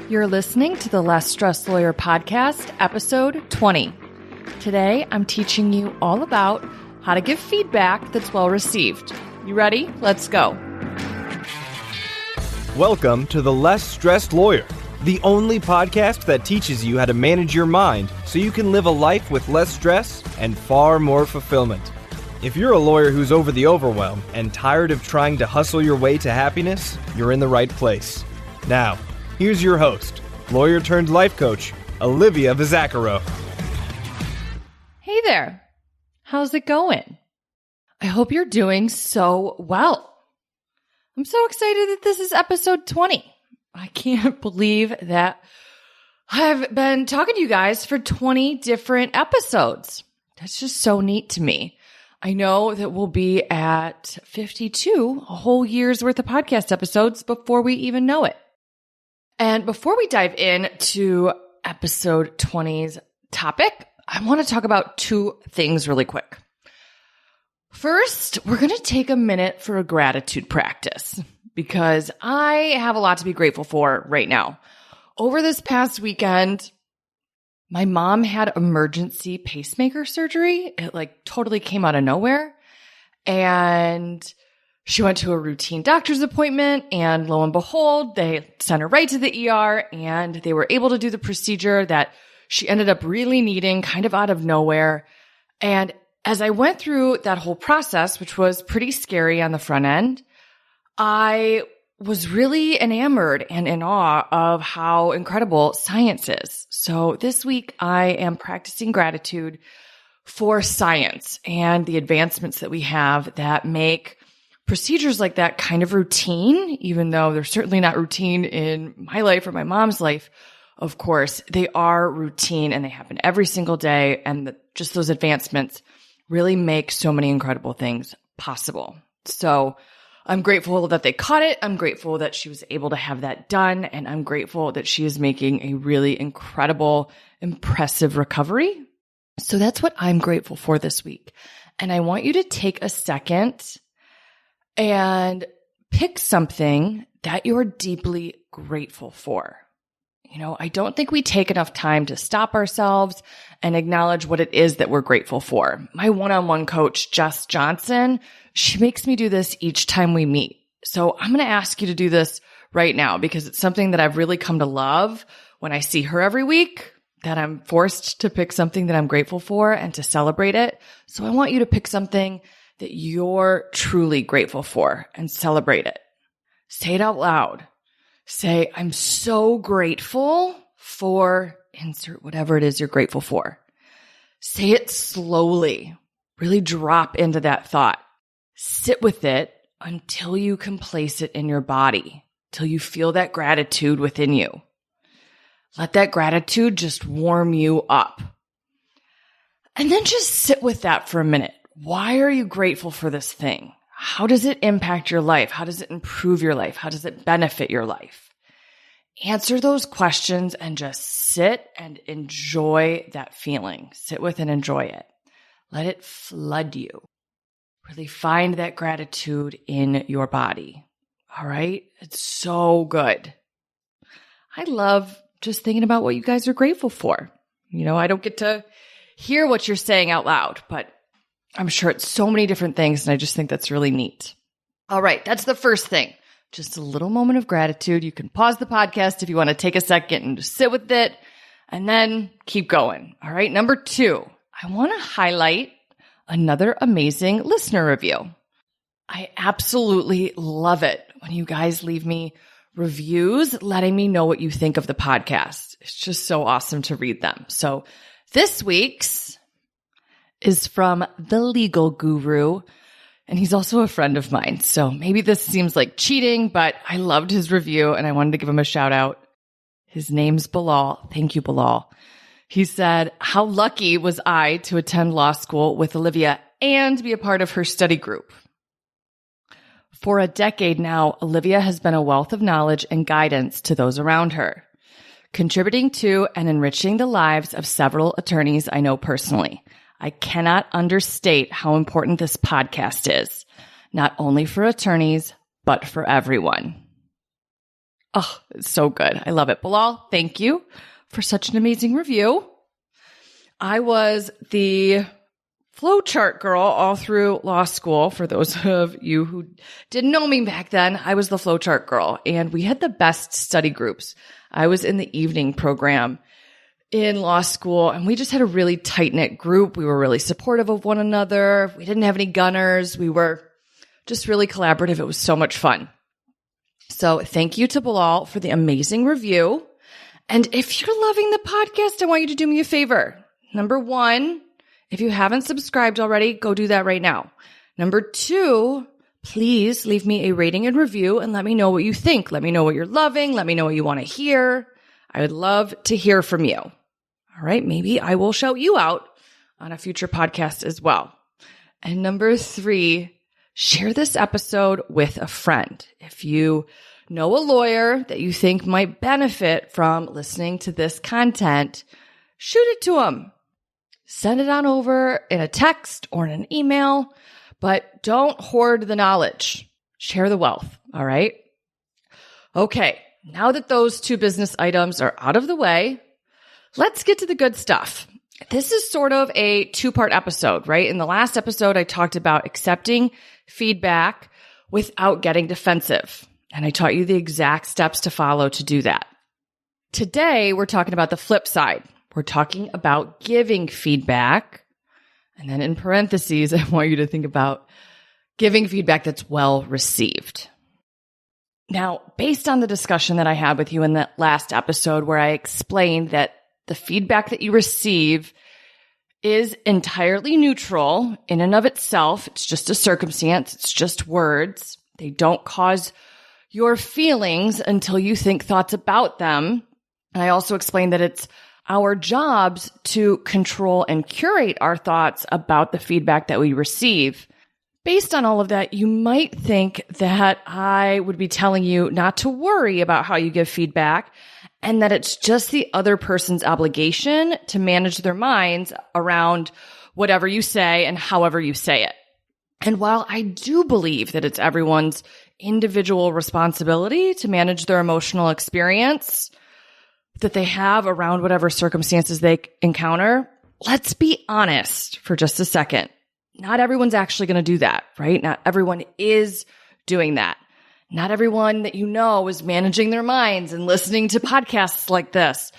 You're listening to the Less Stressed Lawyer Podcast, episode 20. Today, I'm teaching you all about how to give feedback that's well received. You ready? Let's go. Welcome to the Less Stressed Lawyer, the only podcast that teaches you how to manage your mind so you can live a life with less stress and far more fulfillment. If you're a lawyer who's over the overwhelm and tired of trying to hustle your way to happiness, you're in the right place. Now, here's your host, lawyer turned life coach, Olivia Vizacaro. Hey there. How's it going? I hope you're doing so well. I'm so excited that this is episode 20. I can't believe that I've been talking to you guys for 20 different episodes. That's just so neat to me. I know that we'll be at 52, a whole year's worth of podcast episodes before we even know it. And before we dive into episode 20's topic, I want to talk about two things really quick. First, we're going to take a minute for a gratitude practice because I have a lot to be grateful for right now. Over this past weekend, my mom had emergency pacemaker surgery. It totally came out of nowhere. And she went to a routine doctor's appointment, and lo and behold, they sent her right to the ER, and they were able to do the procedure that she ended up really needing kind of out of nowhere. And as I went through that whole process, which was pretty scary on the front end, I was really enamored and in awe of how incredible science is. So this week, I am practicing gratitude for science and the advancements that we have that make procedures like that kind of routine, even though they're certainly not routine in my life or my mom's life. Of course, they are routine and they happen every single day. And just those advancements really make so many incredible things possible. So I'm grateful that they caught it. I'm grateful that she was able to have that done. And I'm grateful that she is making a really incredible, impressive recovery. So that's what I'm grateful for this week. And I want you to take a second and pick something that you're deeply grateful for. You know, I don't think we take enough time to stop ourselves and acknowledge what it is that we're grateful for. My one-on-one coach, Jess Johnson, she makes me do this each time we meet. So I'm going to ask you to do this right now because it's something that I've really come to love when I see her every week, that I'm forced to pick something that I'm grateful for and to celebrate it. So I want you to pick something that you're truly grateful for and celebrate it. Say it out loud. Say, I'm so grateful for insert whatever it is you're grateful for. Say it slowly. Really drop into that thought. Sit with it until you can place it in your body, till you feel that gratitude within you. Let that gratitude just warm you up. And then just sit with that for a minute. Why are you grateful for this thing? How does it impact your life? How does it improve your life? How does it benefit your life? Answer those questions and just sit and enjoy that feeling. Sit with and enjoy it. Let it flood you. Really find that gratitude in your body. All right? It's so good. I love just thinking about what you guys are grateful for. You know, I don't get to hear what you're saying out loud, but I'm sure it's so many different things, and I just think that's really neat. All right, that's the first thing. Just a little moment of gratitude. You can pause the podcast if you want to take a second and just sit with it, and then keep going. All right, number 2, I want to highlight another amazing listener review. I absolutely love it when you guys leave me reviews letting me know what you think of the podcast. It's just so awesome to read them. So this week's is from The Legal Guru, and he's also a friend of mine. So maybe this seems like cheating, but I loved his review and I wanted to give him a shout out. His name's Bilal. Thank you, Bilal. He said, how lucky was I to attend law school with Olivia and be a part of her study group. For a decade now, Olivia has been a wealth of knowledge and guidance to those around her, contributing to and enriching the lives of several attorneys I know personally. I cannot understate how important this podcast is, not only for attorneys, but for everyone. Oh, it's so good. I love it. Bilal, thank you for such an amazing review. I was the flowchart girl all through law school. For those of you who didn't know me back then, I was the flowchart girl, and we had the best study groups. I was in the evening program in law school, and we just had a really tight-knit group. We were really supportive of one another. We didn't have any gunners. We were just really collaborative. It was so much fun. So thank you to Bilal for the amazing review. And if you're loving the podcast, I want you to do me a favor. Number 1, if you haven't subscribed already, go do that right now. Number 2, please leave me a rating and review and let me know what you think. Let me know what you're loving. Let me know what you want to hear. I would love to hear from you. All right, maybe I will shout you out on a future podcast as well. And number 3, share this episode with a friend. If you know a lawyer that you think might benefit from listening to this content, shoot it to them. Send it on over in a text or in an email, but don't hoard the knowledge. Share the wealth, all right? Okay, now that those 2 business items are out of the way, let's get to the good stuff. This is sort of a 2-part episode, right? In the last episode, I talked about accepting feedback without getting defensive, and I taught you the exact steps to follow to do that. Today, we're talking about the flip side. We're talking about giving feedback. And then in parentheses, I want you to think about giving feedback that's well received. Now, based on the discussion that I had with you in that last episode where I explained that the feedback that you receive is entirely neutral in and of itself. It's just a circumstance. It's just words. They don't cause your feelings until you think thoughts about them. And I also explained that it's our jobs to control and curate our thoughts about the feedback that we receive. Based on all of that, you might think that I would be telling you not to worry about how you give feedback and that it's just the other person's obligation to manage their minds around whatever you say and however you say it. And while I do believe that it's everyone's individual responsibility to manage their emotional experience that they have around whatever circumstances they encounter, let's be honest for just a second. Not everyone's actually going to do that, right? Not everyone is doing that. Not everyone that you know is managing their minds and listening to podcasts like this.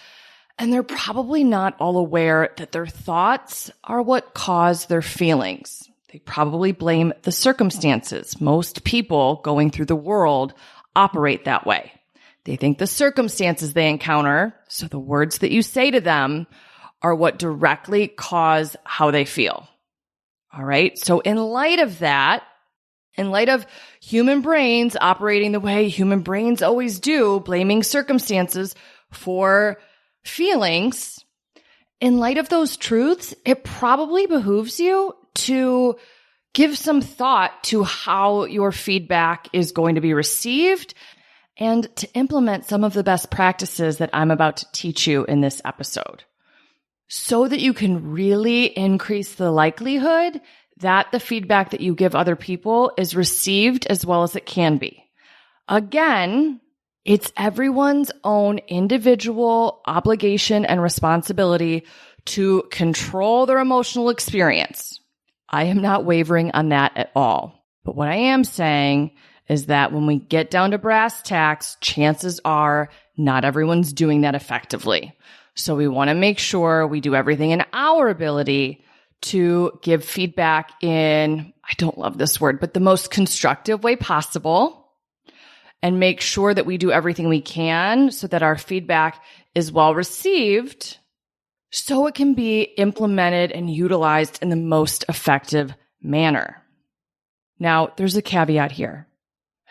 And they're probably not all aware that their thoughts are what cause their feelings. They probably blame the circumstances. Most people going through the world operate that way. They think the circumstances they encounter, so the words that you say to them, are what directly cause how they feel. All right. So in light of that, in light of human brains operating the way human brains always do, blaming circumstances for feelings, in light of those truths, it probably behooves you to give some thought to how your feedback is going to be received and to implement some of the best practices that I'm about to teach you in this episode so that you can really increase the likelihood that the feedback that you give other people is received as well as it can be. Again, it's everyone's own individual obligation and responsibility to control their emotional experience. I am not wavering on that at all. But what I am saying is that when we get down to brass tacks, chances are not everyone's doing that effectively. So we want to make sure we do everything in our ability to give feedback in, I don't love this word, but the most constructive way possible, and make sure that we do everything we can so that our feedback is well received so it can be implemented and utilized in the most effective manner. Now, there's a caveat here.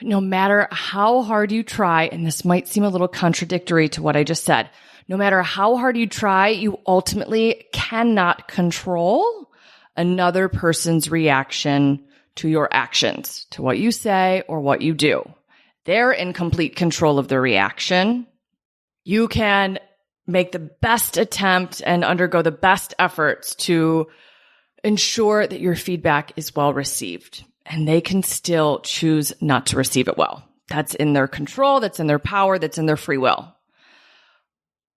No matter how hard you try, and this might seem a little contradictory to what I just said, no matter how hard you try, you ultimately cannot control another person's reaction to your actions, to what you say or what you do. They're in complete control of their reaction. You can make the best attempt and undergo the best efforts to ensure that your feedback is well received, and they can still choose not to receive it well. That's in their control, that's in their power, that's in their free will.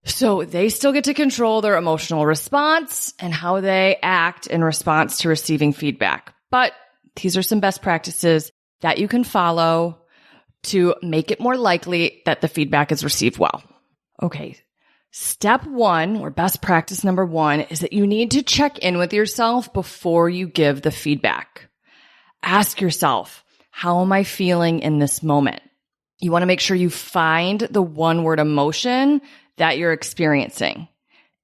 So they still get to control their emotional response and how they act in response to receiving feedback. But these are some best practices that you can follow to make it more likely that the feedback is received well. Okay. Step 1, or best practice number 1, is that you need to check in with yourself before you give the feedback. Ask yourself, how am I feeling in this moment? You want to make sure you find the one-word emotion that you're experiencing.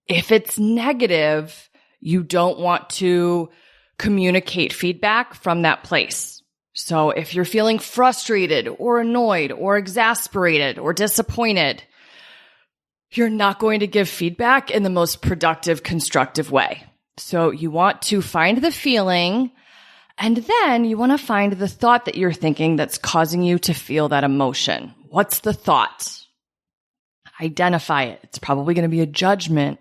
If it's negative, you don't want to communicate feedback from that place. So if you're feeling frustrated or annoyed or exasperated or disappointed, you're not going to give feedback in the most productive, constructive way. So you want to find the feeling, and then you want to find the thought that you're thinking that's causing you to feel that emotion. What's the thought? Identify it. It's probably going to be a judgment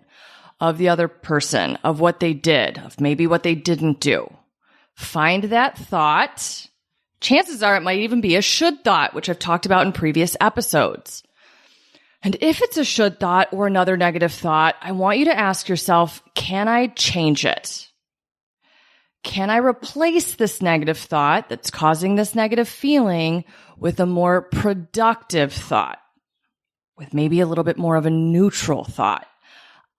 of the other person, of what they did, of maybe what they didn't do. Find that thought. Chances are it might even be a should thought, which I've talked about in previous episodes. And if it's a should thought or another negative thought, I want you to ask yourself, can I change it? Can I replace this negative thought that's causing this negative feeling with a more productive thought, with maybe a little bit more of a neutral thought?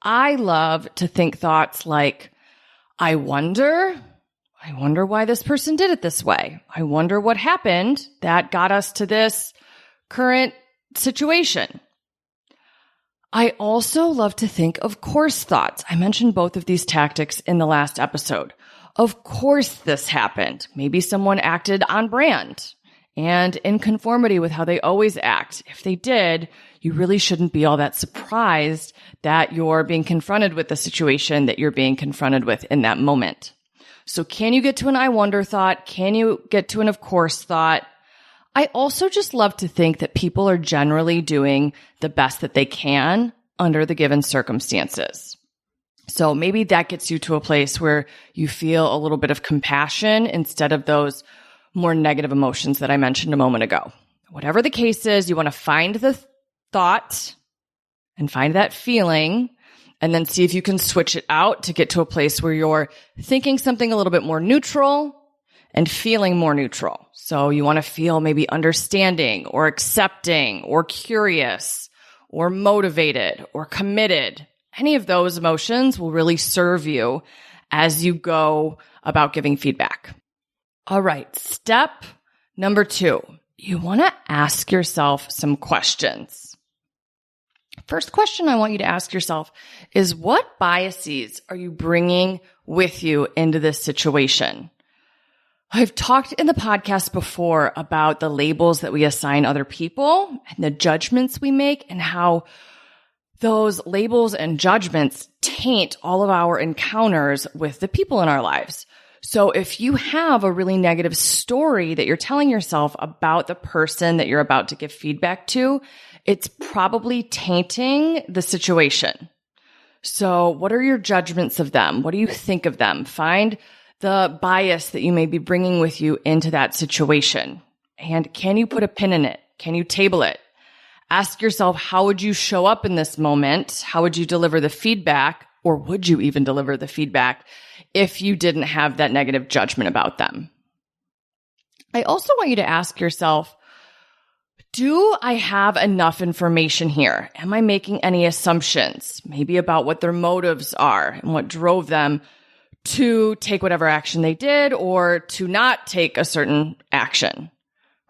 I love to think thoughts like, I wonder why this person did it this way. I wonder what happened that got us to this current situation. I also love to think of course thoughts. I mentioned both of these tactics in the last episode. Of course this happened. Maybe someone acted on brand and in conformity with how they always act. If they did, you really shouldn't be all that surprised that you're being confronted with the situation that you're being confronted with in that moment. So can you get to an I wonder thought? Can you get to an of course thought? I also just love to think that people are generally doing the best that they can under the given circumstances. So maybe that gets you to a place where you feel a little bit of compassion instead of those more negative emotions that I mentioned a moment ago. Whatever the case is, you want to find the thought and find that feeling, and then see if you can switch it out to get to a place where you're thinking something a little bit more neutral and feeling more neutral. So you want to feel maybe understanding or accepting or curious or motivated or committed. Any of those emotions will really serve you as you go about giving feedback. All right, step number 2, you want to ask yourself some questions. First question I want you to ask yourself is, what biases are you bringing with you into this situation? I've talked in the podcast before about the labels that we assign other people and the judgments we make, and how those labels and judgments taint all of our encounters with the people in our lives. So if you have a really negative story that you're telling yourself about the person that you're about to give feedback to, it's probably tainting the situation. So what are your judgments of them? What do you think of them? Find the bias that you may be bringing with you into that situation. And can you put a pin in it? Can you table it? Ask yourself, how would you show up in this moment? How would you deliver the feedback? Or would you even deliver the feedback if you didn't have that negative judgment about them? I also want you to ask yourself, do I have enough information here? Am I making any assumptions, maybe about what their motives are and what drove them to take whatever action they did or to not take a certain action,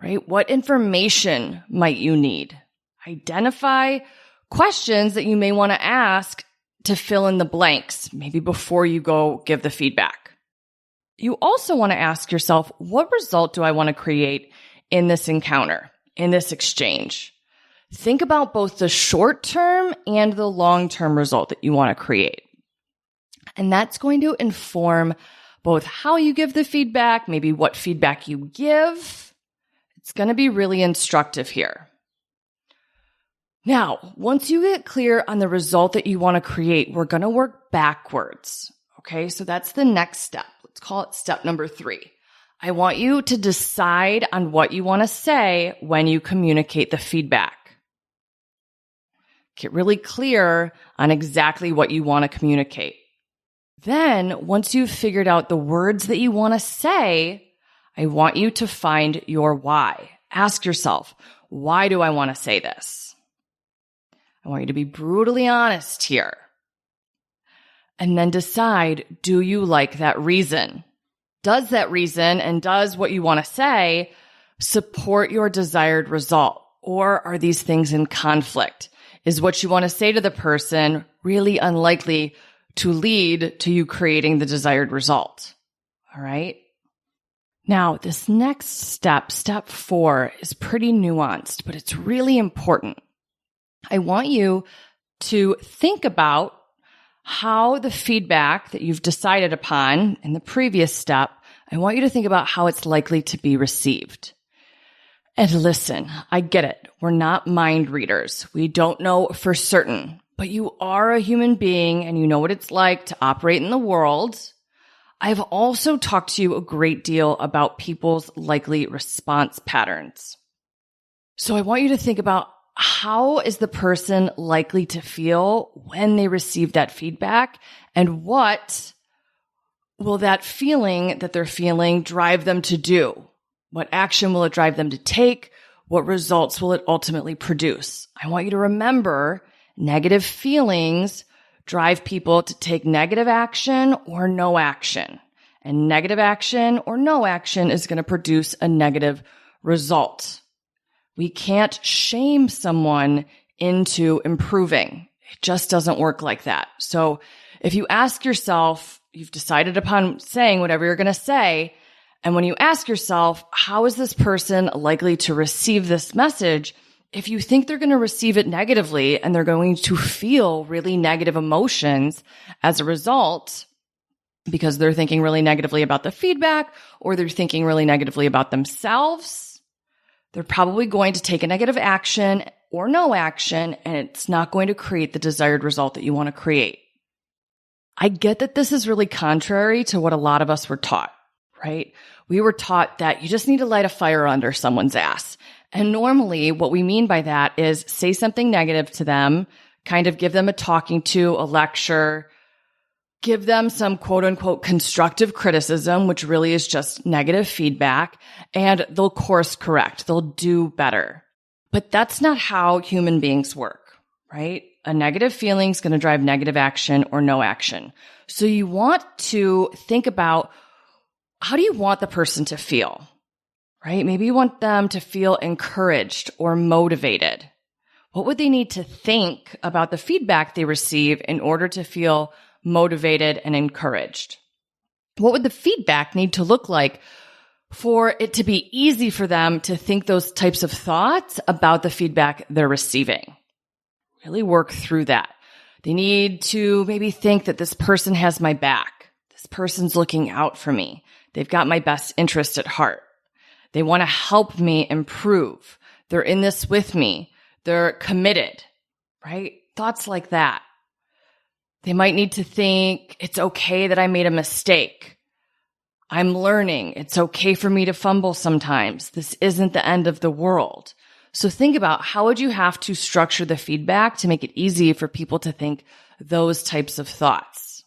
right? What information might you need? Identify questions that you may want to ask to fill in the blanks, maybe before you go give the feedback. You also want to ask yourself, what result do I want to create in this encounter, in this exchange? Think about both the short-term and the long-term result that you want to create. And that's going to inform both how you give the feedback, maybe what feedback you give. It's going to be really instructive here. Now, once you get clear on the result that you want to create, we're going to work backwards. Okay, so that's the next step. Let's call it step number 3. I want you to decide on what you want to say when you communicate the feedback. Get really clear on exactly what you want to communicate. Then, once you've figured out the words that you want to say, I want you to find your why. Ask yourself, why do I want to say this? I want you to be brutally honest here. And then decide, do you like that reason? Does that reason and does what you want to say support your desired result? Or are these things in conflict? Is what you want to say to the person really unlikely to lead to you creating the desired result? All right. Now, this next step, step 4, is pretty nuanced, but it's really important. I want you to think about how the feedback that you've decided upon in the previous step, I want you to think about how it's likely to be received. And listen, I get it. We're not mind readers. We don't know for certain, but you are a human being and you know what it's like to operate in the world. I've also talked to you a great deal about people's likely response patterns. So I want you to think about, how is the person likely to feel when they receive that feedback? And what will that feeling that they're feeling drive them to do? What action will it drive them to take? What results will it ultimately produce? I want you to remember, negative feelings drive people to take negative action or no action. And negative action or no action is going to produce a negative result. We can't shame someone into improving. It just doesn't work like that. So if you ask yourself, you've decided upon saying whatever you're going to say, and when you ask yourself, how is this person likely to receive this message? If you think they're going to receive it negatively and they're going to feel really negative emotions as a result, because they're thinking really negatively about the feedback or they're thinking really negatively about themselves, they're probably going to take a negative action or no action, and it's not going to create the desired result that you want to create. I get that this is really contrary to what a lot of us were taught, right? We were taught that you just need to light a fire under someone's ass. And normally what we mean by that is say something negative to them, kind of give them a talking to, a lecture, give them some quote unquote constructive criticism, which really is just negative feedback, and they'll course correct. They'll do better. But that's not how human beings work, right? A negative feeling is going to drive negative action or no action. So you want to think about, how do you want the person to feel, right? Maybe you want them to feel encouraged or motivated. What would they need to think about the feedback they receive in order to feel motivated and encouraged? What would the feedback need to look like for it to be easy for them to think those types of thoughts about the feedback they're receiving? Really work through that. They need to maybe think that this person has my back. This person's looking out for me. They've got my best interest at heart. They want to help me improve. They're in this with me. They're committed, right? Thoughts like that. They might need to think, it's okay that I made a mistake. I'm learning. It's okay for me to fumble sometimes. This isn't the end of the world. So think about, how would you have to structure the feedback to make it easy for people to think those types of thoughts,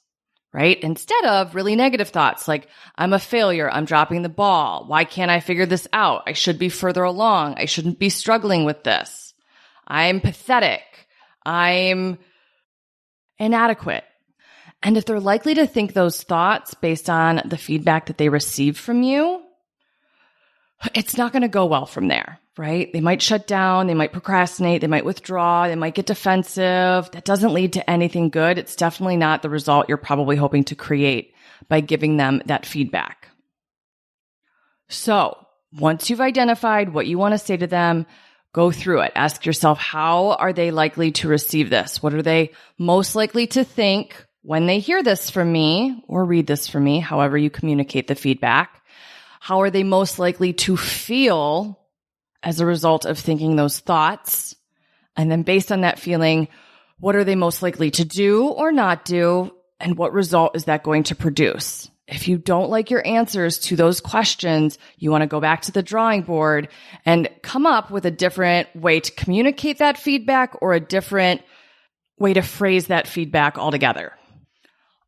right? Instead of really negative thoughts like, I'm a failure. I'm dropping the ball. Why can't I figure this out? I should be further along. I shouldn't be struggling with this. I'm pathetic. I'm inadequate. And if they're likely to think those thoughts based on the feedback that they receive from you, it's not going to go well from there, right? They might shut down. They might procrastinate. They might withdraw. They might get defensive. That doesn't lead to anything good. It's definitely not the result you're probably hoping to create by giving them that feedback. So once you've identified what you want to say to them, go through it. Ask yourself, how are they likely to receive this? What are they most likely to think when they hear this from me or read this from me, however you communicate the feedback? How are they most likely to feel as a result of thinking those thoughts? And then based on that feeling, what are they most likely to do or not do? And what result is that going to produce? If you don't like your answers to those questions, you want to go back to the drawing board and come up with a different way to communicate that feedback or a different way to phrase that feedback altogether.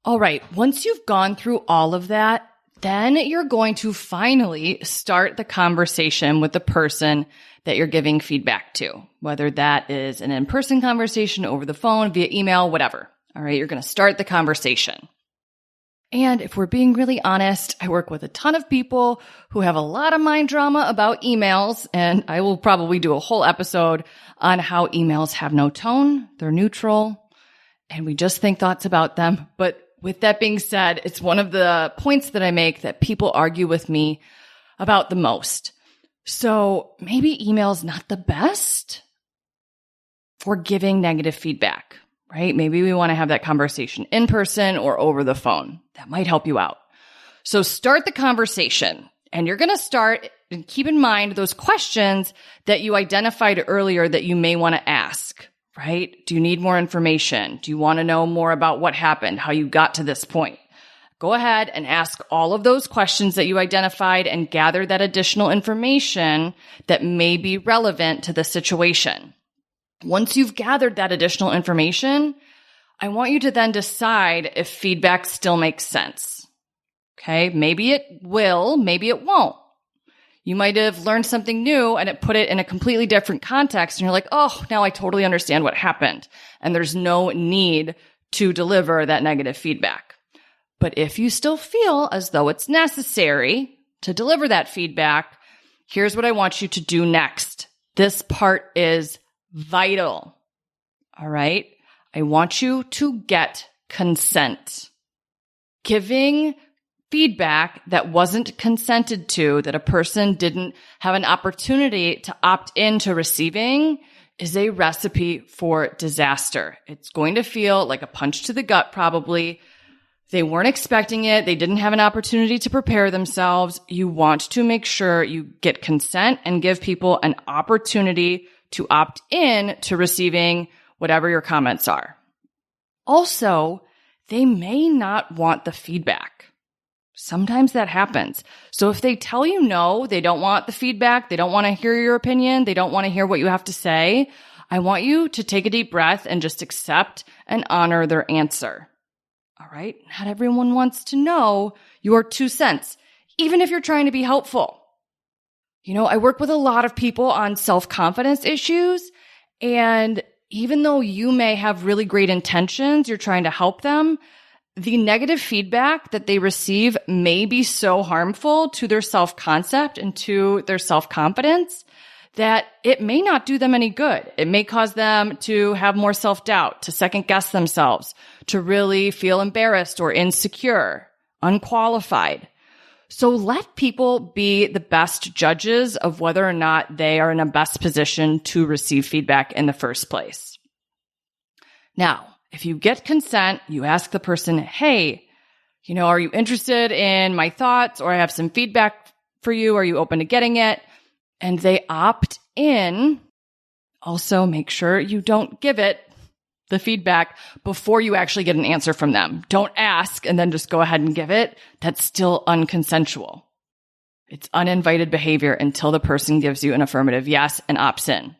All right, once you've gone through all of that, then you're going to finally start the conversation with the person that you're giving feedback to, whether that is an in-person conversation, over the phone, via email, whatever. All right, you're going to start the conversation. And if we're being really honest, I work with a ton of people who have a lot of mind drama about emails, and I will probably do a whole episode on how emails have no tone, they're neutral, and we just think thoughts about them. But with that being said, it's one of the points that I make that people argue with me about the most. So maybe email's not the best for giving negative feedback, right? Maybe we want to have that conversation in person or over the phone. That might help you out. So start the conversation, and you're going to start and keep in mind those questions that you identified earlier that you may want to ask. Right? Do you need more information? Do you want to know more about what happened, how you got to this point? Go ahead and ask all of those questions that you identified and gather that additional information that may be relevant to the situation. Once you've gathered that additional information, I want you to then decide if feedback still makes sense. Okay? Maybe it will, maybe it won't. You might have learned something new and it put it in a completely different context. And you're like, oh, now I totally understand what happened. And there's no need to deliver that negative feedback. But if you still feel as though it's necessary to deliver that feedback, here's what I want you to do next. This part is vital. All right? I want you to get consent. Giving feedback that wasn't consented to, that a person didn't have an opportunity to opt into receiving, is a recipe for disaster. It's going to feel like a punch to the gut, probably. They weren't expecting it. They didn't have an opportunity to prepare themselves. You want to make sure you get consent and give people an opportunity to opt in to receiving whatever your comments are. Also, they may not want the feedback. Sometimes that happens. So if they tell you no, they don't want the feedback, they don't want to hear your opinion, they don't want to hear what you have to say, I want you to take a deep breath and just accept and honor their answer. All right? Not everyone wants to know your 2 cents, even if you're trying to be helpful. You know, I work with a lot of people on self-confidence issues, and even though you may have really great intentions, you're trying to help them, the negative feedback that they receive may be so harmful to their self-concept and to their self-confidence that it may not do them any good. It may cause them to have more self-doubt, to second-guess themselves, to really feel embarrassed or insecure, unqualified. So let people be the best judges of whether or not they are in a best position to receive feedback in the first place. Now, if you get consent, you ask the person, hey, you know, are you interested in my thoughts, or I have some feedback for you? Are you open to getting it? And they opt in. Also, make sure you don't give it, the feedback, before you actually get an answer from them. Don't ask and then just go ahead and give it. That's still unconsensual. It's uninvited behavior until the person gives you an affirmative yes and opts in.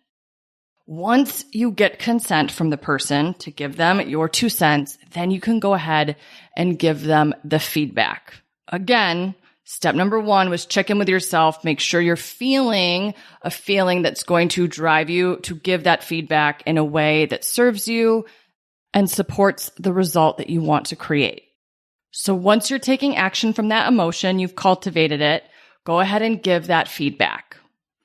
Once you get consent from the person to give them your 2 cents, then you can go ahead and give them the feedback. Again, step number 1 was check in with yourself. Make sure you're feeling a feeling that's going to drive you to give that feedback in a way that serves you and supports the result that you want to create. So once you're taking action from that emotion, you've cultivated it, go ahead and give that feedback.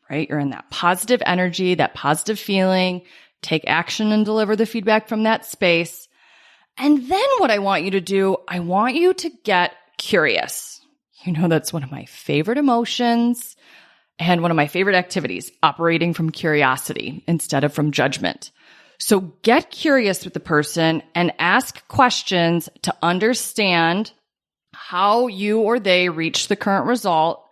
Right? You're in that positive energy, that positive feeling. Take action and deliver the feedback from that space. And then what I want you to do, I want you to get curious. You know, that's one of my favorite emotions and one of my favorite activities, operating from curiosity instead of from judgment. So get curious with the person and ask questions to understand how you or they reach the current result.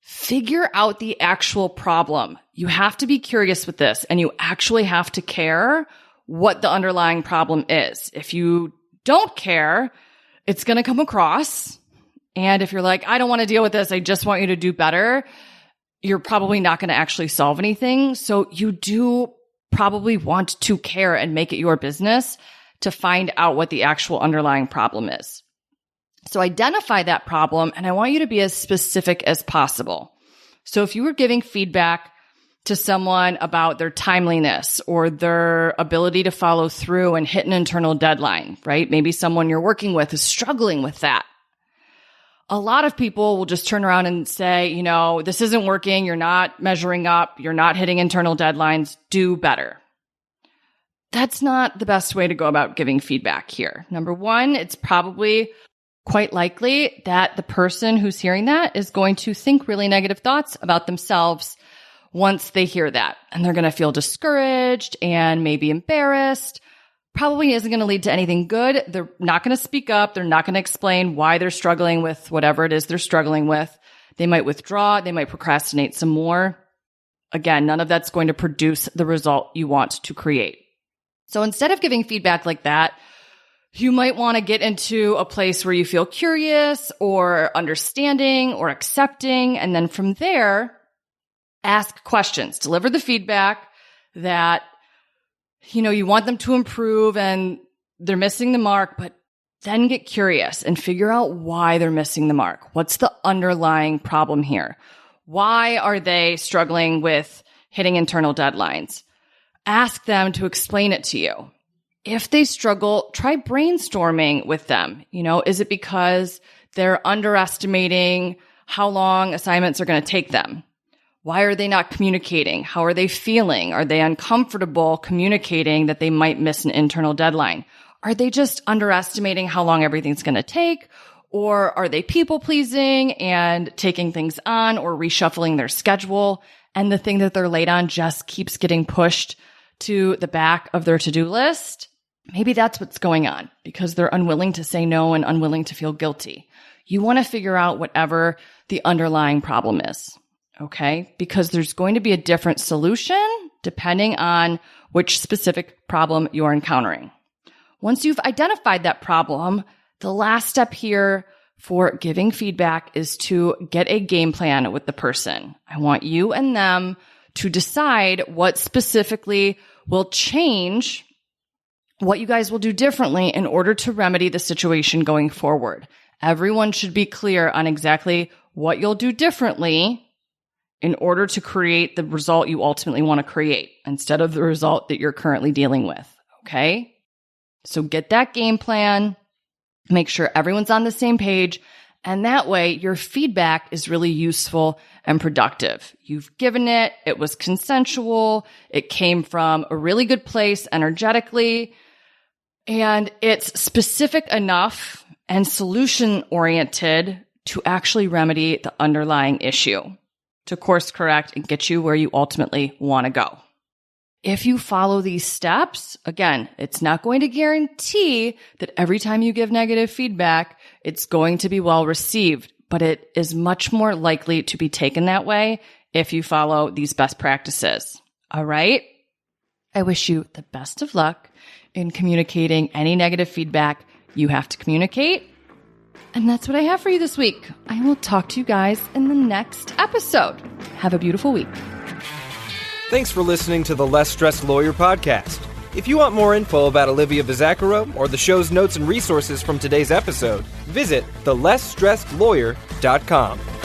Figure out the actual problem. You have to be curious with this, and you actually have to care what the underlying problem is. If you don't care, it's going to come across And if you're like, I don't want to deal with this, I just want you to do better, you're probably not going to actually solve anything. So you do probably want to care and make it your business to find out what the actual underlying problem is. So identify that problem, and I want you to be as specific as possible. So if you were giving feedback to someone about their timeliness or their ability to follow through and hit an internal deadline, right? Maybe someone you're working with is struggling with that. A lot of people will just turn around and say, this isn't working. You're not measuring up. You're not hitting internal deadlines. Do better. That's not the best way to go about giving feedback here. Number one, it's probably quite likely that the person who's hearing that is going to think really negative thoughts about themselves once they hear that. And they're going to feel discouraged and maybe embarrassed. Probably isn't going to lead to anything good. They're not going to speak up. They're not going to explain why they're struggling with whatever it is they're struggling with. They might withdraw. They might procrastinate some more. Again, none of that's going to produce the result you want to create. So instead of giving feedback like that, you might want to get into a place where you feel curious or understanding or accepting. And then from there, ask questions. Deliver the feedback that, you want them to improve and they're missing the mark, but then get curious and figure out why they're missing the mark. What's the underlying problem here? Why are they struggling with hitting internal deadlines? Ask them to explain it to you. If they struggle, try brainstorming with them. Is it because they're underestimating how long assignments are going to take them? Why are they not communicating? How are they feeling? Are they uncomfortable communicating that they might miss an internal deadline? Are they just underestimating how long everything's going to take? Or are they people pleasing and taking things on or reshuffling their schedule? And the thing that they're late on just keeps getting pushed to the back of their to-do list? Maybe that's what's going on because they're unwilling to say no and unwilling to feel guilty. You want to figure out whatever the underlying problem is. Okay? Because there's going to be a different solution depending on which specific problem you're encountering. Once you've identified that problem, the last step here for giving feedback is to get a game plan with the person. I want you and them to decide what specifically will change, what you guys will do differently in order to remedy the situation going forward. Everyone should be clear on exactly what you'll do differently in order to create the result you ultimately want to create instead of the result that you're currently dealing with. Okay? So get that game plan, make sure everyone's on the same page, and that way your feedback is really useful and productive. You've given it, it was consensual, it came from a really good place energetically, and it's specific enough and solution-oriented to actually remedy the underlying issue, to course correct and get you where you ultimately want to go. If you follow these steps, again, it's not going to guarantee that every time you give negative feedback, it's going to be well received, but it is much more likely to be taken that way if you follow these best practices. All right? I wish you the best of luck in communicating any negative feedback you have to communicate. And that's what I have for you this week. I will talk to you guys in the next episode. Have a beautiful week. Thanks for listening to the Less Stressed Lawyer podcast. If you want more info about Olivia Bizzacaro or the show's notes and resources from today's episode, visit thelessstressedlawyer.com.